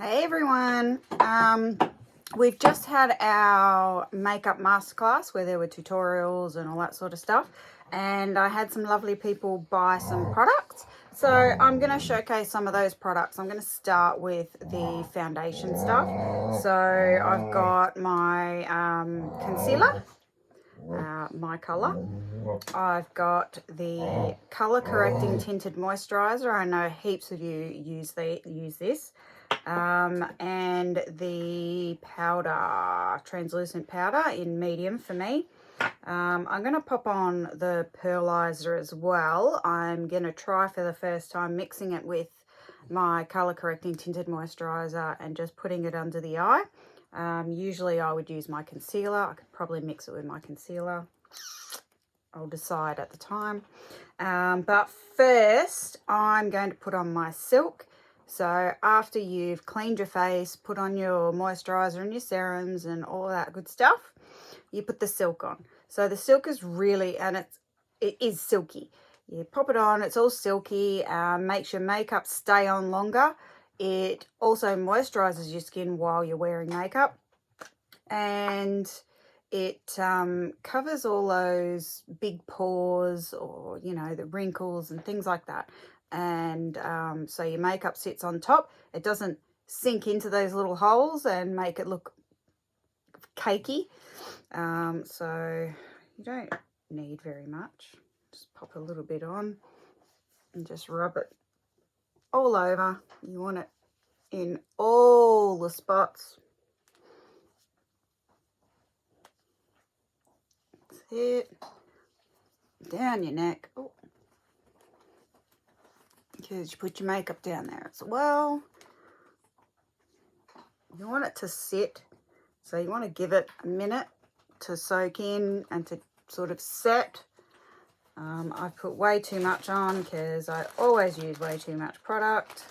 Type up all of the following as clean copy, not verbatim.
Hey everyone, we've just had our makeup masterclass where there were tutorials and all that sort of stuff, and I had some lovely people buy some products, so I'm going to showcase some of those products. I'm going to start with the foundation stuff. So I've got my concealer, my colour. I've got the colour correcting tinted moisturiser. I know heaps of you use this. And the powder, translucent powder in medium for me. I'm going to pop on the Pearlizer as well. I'm going to try for the first time mixing it with my colour correcting tinted moisturiser and just putting it under the eye. Usually I would use my concealer. I could probably mix it with my concealer. I'll decide at the time. But first I'm going to put on my silk. So after you've cleaned your face, put on your moisturiser and your serums and all that good stuff, you put the silk on. So the silk is really, and it is silky. You pop it on, it's all silky, makes your makeup stay on longer. It also moisturises your skin while you're wearing makeup. And it covers all those big pores or, you know, the wrinkles and things like that. And so your makeup sits on top. It doesn't sink into those little holes and make it look cakey. So you don't need very much. Just pop a little bit on and just rub it all over. You want it in all the spots. That's it. Down your neck. Oh. Because you put your makeup down there as well. You want it to sit, so you want to give it a minute to soak in and to sort of set. I put way too much on because I always use way too much product.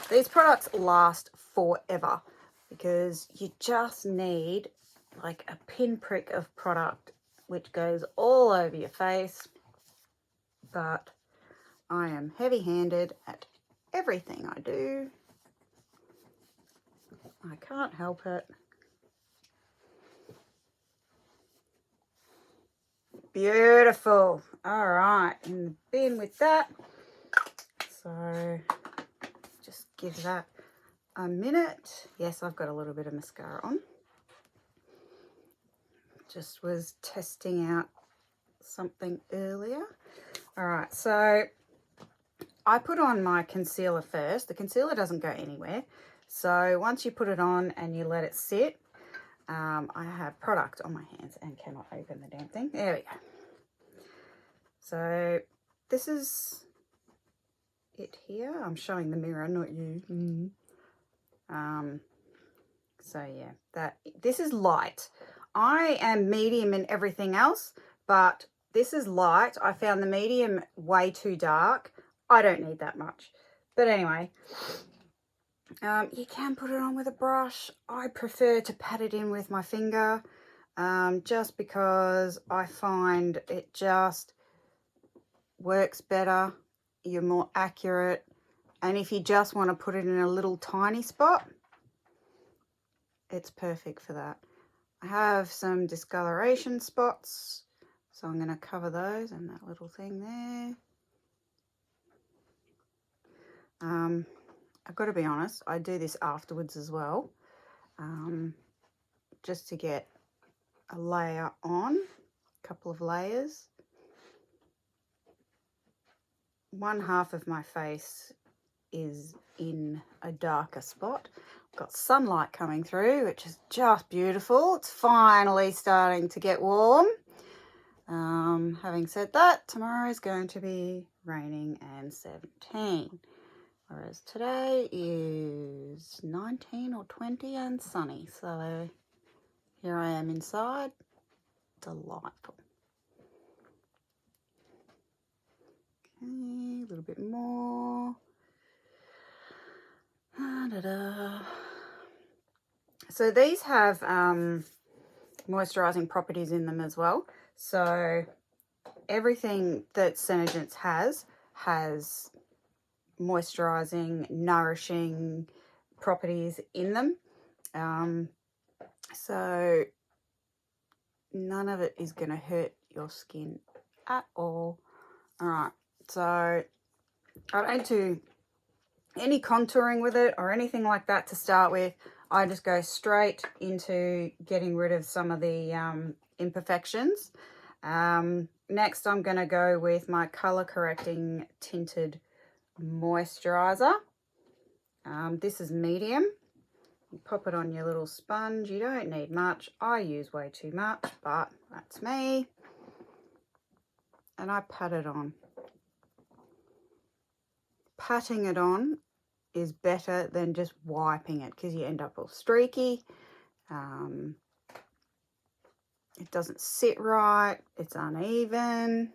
These products last forever because you just need like a pinprick of product which goes all over your face. But I am heavy-handed at everything I do. I can't help it. Beautiful. All right, in the bin with that. So just give that a minute. Yes, I've got a little bit of mascara on. Just was testing out something earlier. All right, so I put on my concealer first. The concealer doesn't go anywhere. So once you put it on and you let it sit, I have product on my hands and cannot open the damn thing. There we go. So this is it here. I'm showing the mirror, not you. So yeah, this is light. I am medium in everything else, but this is light. I found the medium way too dark. I don't need that much. But anyway, you can put it on with a brush. I prefer to pat it in with my finger, just because I find it just works better. You're more accurate. And if you just want to put it in a little tiny spot, it's perfect for that. I have some discoloration spots, so I'm going to cover those and that little thing there. I've got to be honest, I do this afterwards as well, just to get a layer on, a couple of layers. One half of my face is in a darker spot. I've got sunlight coming through, which is just beautiful. It's finally starting to get warm. Having said that, tomorrow is going to be raining and 17. Whereas today is 19 or 20 and sunny. So here I am inside. Delightful. Okay, a little bit more. So these have moisturising properties in them as well. So everything that SeneGence has moisturising, nourishing, properties in them. So none of it is going to hurt your skin at all. All right, so I don't do any contouring with it or anything like that to start with. I just go straight into getting rid of some of the imperfections. Next, I'm going to go with my color correcting tinted moisturizer. This is medium. You pop it on your little sponge. You don't need much. I use way too much, but that's me. And I pat it on. Patting it on is better than just wiping it because you end up all streaky. It doesn't sit right. It's uneven.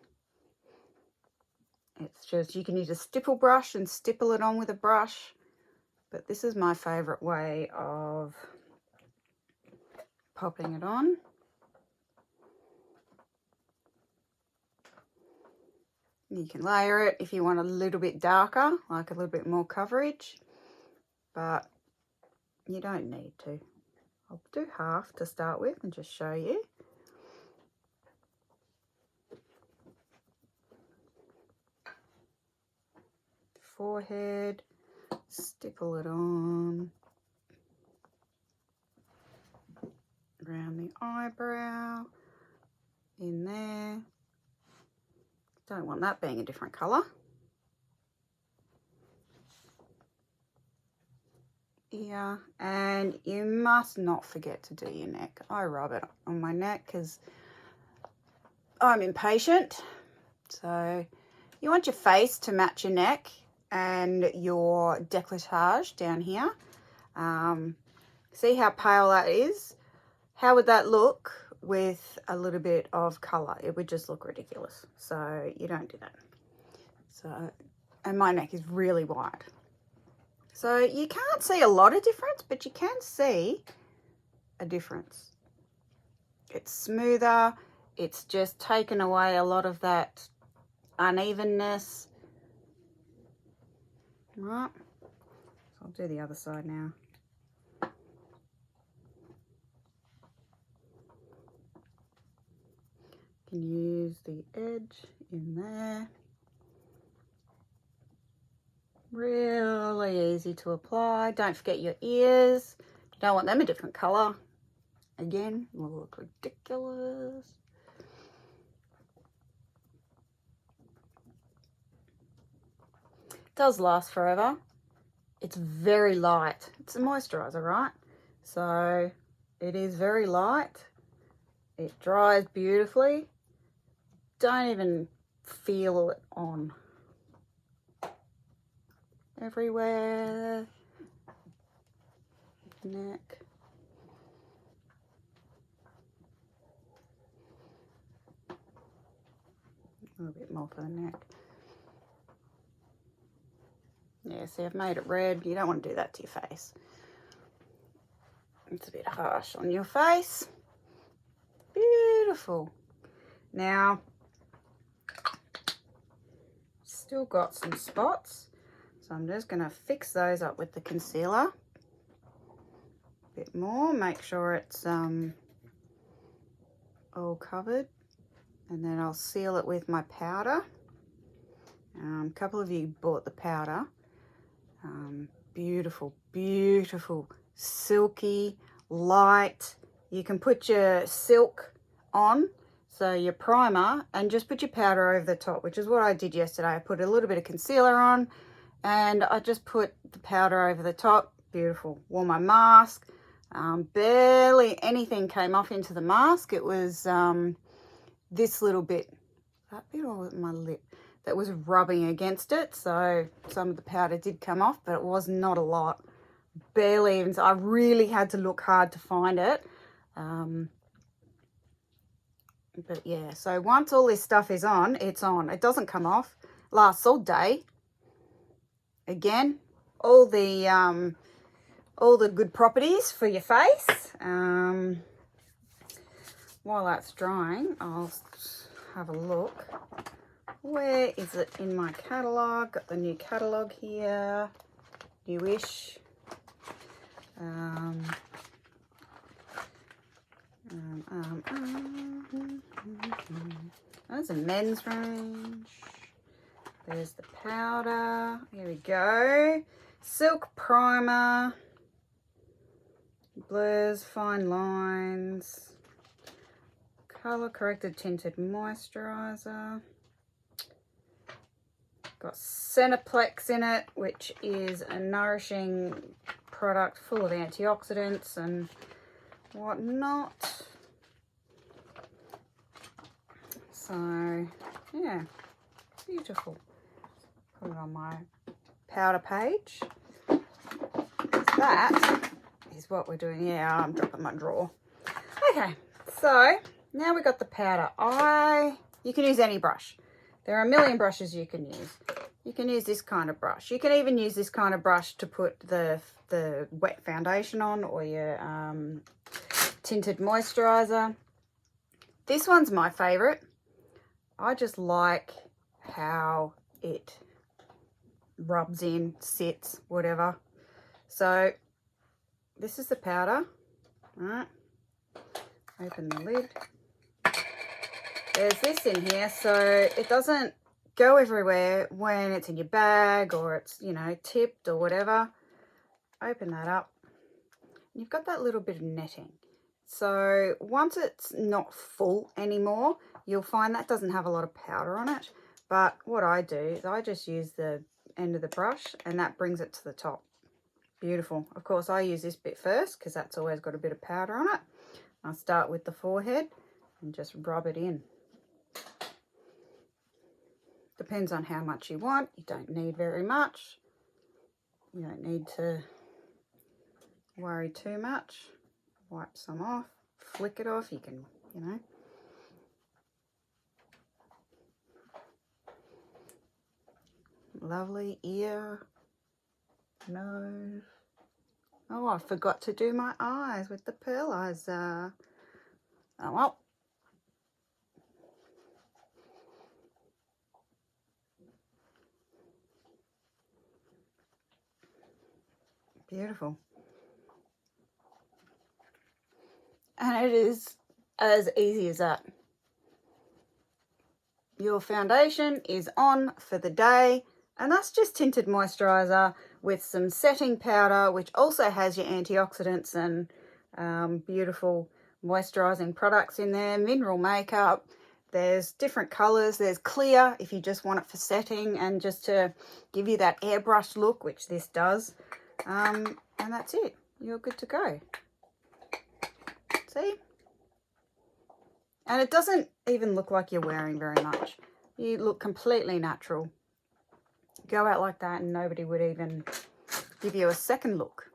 It's just, you can use a stipple brush and stipple it on with a brush. But this is my favourite way of popping it on. You can layer it if you want a little bit darker, like a little bit more coverage, but you don't need to. I'll do half to start with and just show you. Forehead, stipple it on. Around the eyebrow, in there. Don't want that being a different colour. Yeah, and you must not forget to do your neck. I rub it on my neck because I'm impatient. So you want your face to match your neck and your décolletage down here. See how pale that is? How would that look with a little bit of colour? It would just look ridiculous. So you don't do that. So, and my neck is really wide. So you can't see a lot of difference, but you can see a difference. It's smoother. It's just taken away a lot of that unevenness. Right. So I'll do the other side now. Can use the edge in there. Really easy to apply. Don't forget your ears. You don't want them a different colour. Again, will look ridiculous. It does last forever. It's very light. It's a moisturiser, right? So it is very light. It dries beautifully. Don't even feel it on. Everywhere. Neck. A little bit more for the neck. Yeah, see, I've made it red. You don't want to do that to your face. It's a bit harsh on your face. Beautiful. Now, still got some spots. So I'm just going to fix those up with the concealer. A bit more. Make sure it's all covered. And then I'll seal it with my powder. A couple of you bought the powder. Beautiful, beautiful, silky, light. You can put your silk on, so your primer, and just put your powder over the top, which is what I did yesterday. I put a little bit of concealer on, and I just put the powder over the top. Beautiful. Wore my mask. Barely anything came off into the mask. It was this little bit, that bit or my lip, that was rubbing against it. So some of the powder did come off, but it was not a lot. Barely even. So I really had to look hard to find it. But yeah, so once all this stuff is on, it's on. It doesn't come off. Lasts all day. Again, all the good properties for your face. While that's drying, I'll have a look. Where is it in my catalogue? Got the new catalogue here. Newish. There's a men's range. There's the powder. Here we go. Silk primer. Blurs, fine lines. Color corrected tinted moisturiser. Got Seneplex in it, which is a nourishing product full of antioxidants and whatnot. So yeah, beautiful. Put it on my powder page. That is what we're doing. Yeah, I'm dropping my drawer. Okay, so now we got the powder. You can use any brush. There are a million brushes you can use. You can use this kind of brush. You can even use this kind of brush to put the wet foundation on, or your tinted moisturiser. This one's my favourite. I just like how it rubs in, sits, whatever. So this is the powder. All right. Open the lid. There's this in here, so it doesn't go everywhere when it's in your bag or it's, you know, tipped or whatever. Open that up. You've got that little bit of netting. So once it's not full anymore, you'll find that doesn't have a lot of powder on it. But what I do is I just use the end of the brush and that brings it to the top. Beautiful. Of course, I use this bit first because that's always got a bit of powder on it. I'll start with the forehead and just rub it in. Depends on how much you want. You don't need very much. You don't need to worry too much. Wipe some off, flick it off. You can, you know. Lovely ear, nose. Oh, I forgot to do my eyes with the Pearlizer. Oh well. Beautiful. And it is as easy as that. Your foundation is on for the day, and that's just tinted moisturiser with some setting powder, which also has your antioxidants and beautiful moisturising products in there, mineral makeup. There's different colours. There's clear if you just want it for setting and just to give you that airbrush look, which this does. And that's it. You're good to go. See? And it doesn't even look like you're wearing very much. You look completely natural. Go out like that and nobody would even give you a second look.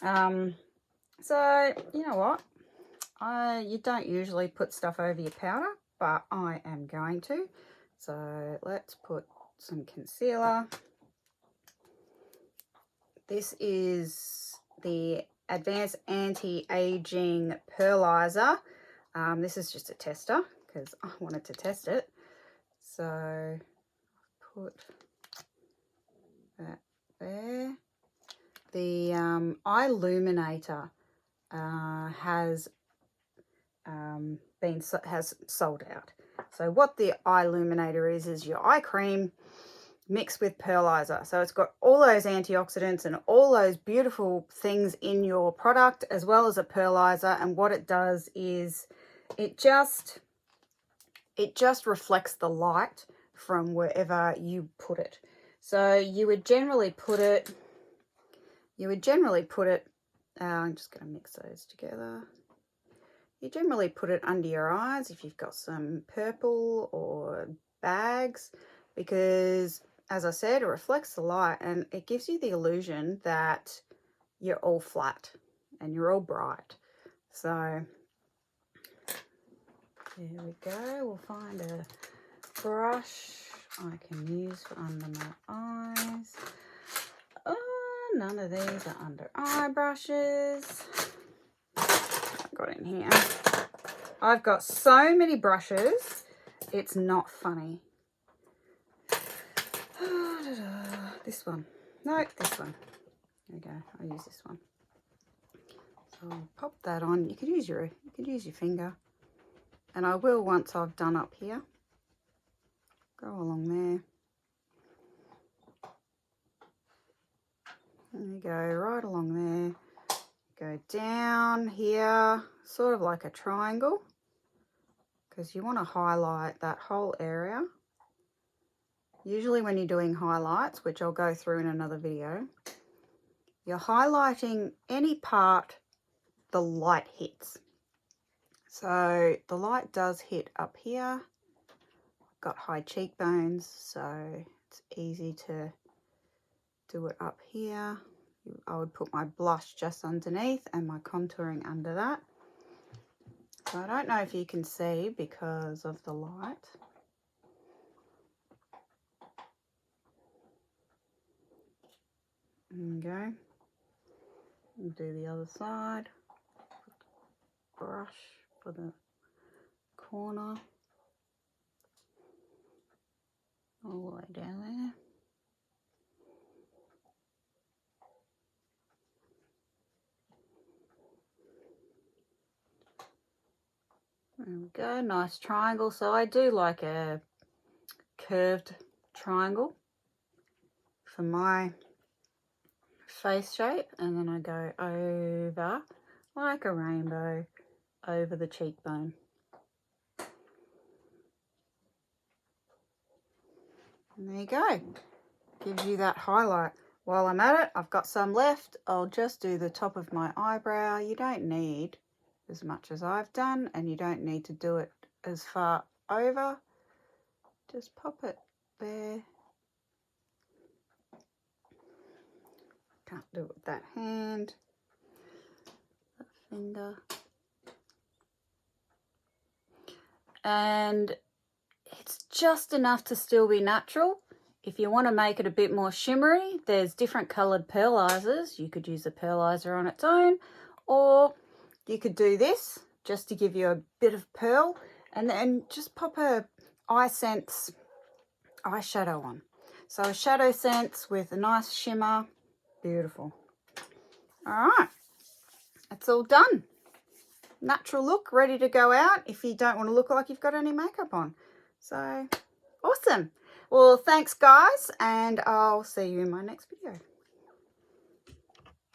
So, you know what? You don't usually put stuff over your powder, but I am going to. So let's put some concealer. This is the Advanced Anti-Aging Pearlizer. This is just a tester because I wanted to test it. So put that there. The eye illuminator has sold out. So what the eye illuminator is your eye cream mixed with Pearlizer. So it's got all those antioxidants and all those beautiful things in your product, as well as a Pearlizer. And what it does is it just reflects the light from wherever you put it. So you would generally put it, I'm just going to mix those together. You generally put it under your eyes if you've got some purple or bags, because as I said, it reflects the light and it gives you the illusion that you're all flat and you're all bright. So there we go. We'll find a brush I can use for under my eyes. Oh, none of these are under eye brushes. I've got in here. I've got so many brushes, it's not funny. This one. No, this one. There we go. I'll use this one. So pop that on. You could use your finger, and I will once I've done up here. Go along there. There you go, right along there. Go down here, sort of like a triangle, because you want to highlight that whole area. Usually when you're doing highlights, which I'll go through in another video, you're highlighting any part the light hits. So the light does hit up here. Got high cheekbones, so it's easy to do it up here. I would put my blush just underneath and my contouring under that. So I don't know if you can see because of the light. There we go. We'll do the other side. Brush for the corner. All the way down there. There we go, nice triangle. So I do like a curved triangle for my face shape, and then I go over like a rainbow over the cheekbone. And there you go, gives you that highlight. While I'm at it, I've got some left. I'll just do the top of my eyebrow. You don't need as much as I've done, and you don't need to do it as far over. Just pop it there. Can't do it with that hand, that finger. And it's just enough to still be natural. If you want to make it a bit more shimmery, there's different coloured Pearlizers. You could use a Pearlizer on its own, or you could do this just to give you a bit of pearl, and then just pop a SeneGence eyeshadow on. So a shadow sense with a nice shimmer. Beautiful. All right, it's all done. Natural look, ready to go out if you don't want to look like you've got any makeup on. So awesome. Well, thanks guys, and I'll see you in my next video.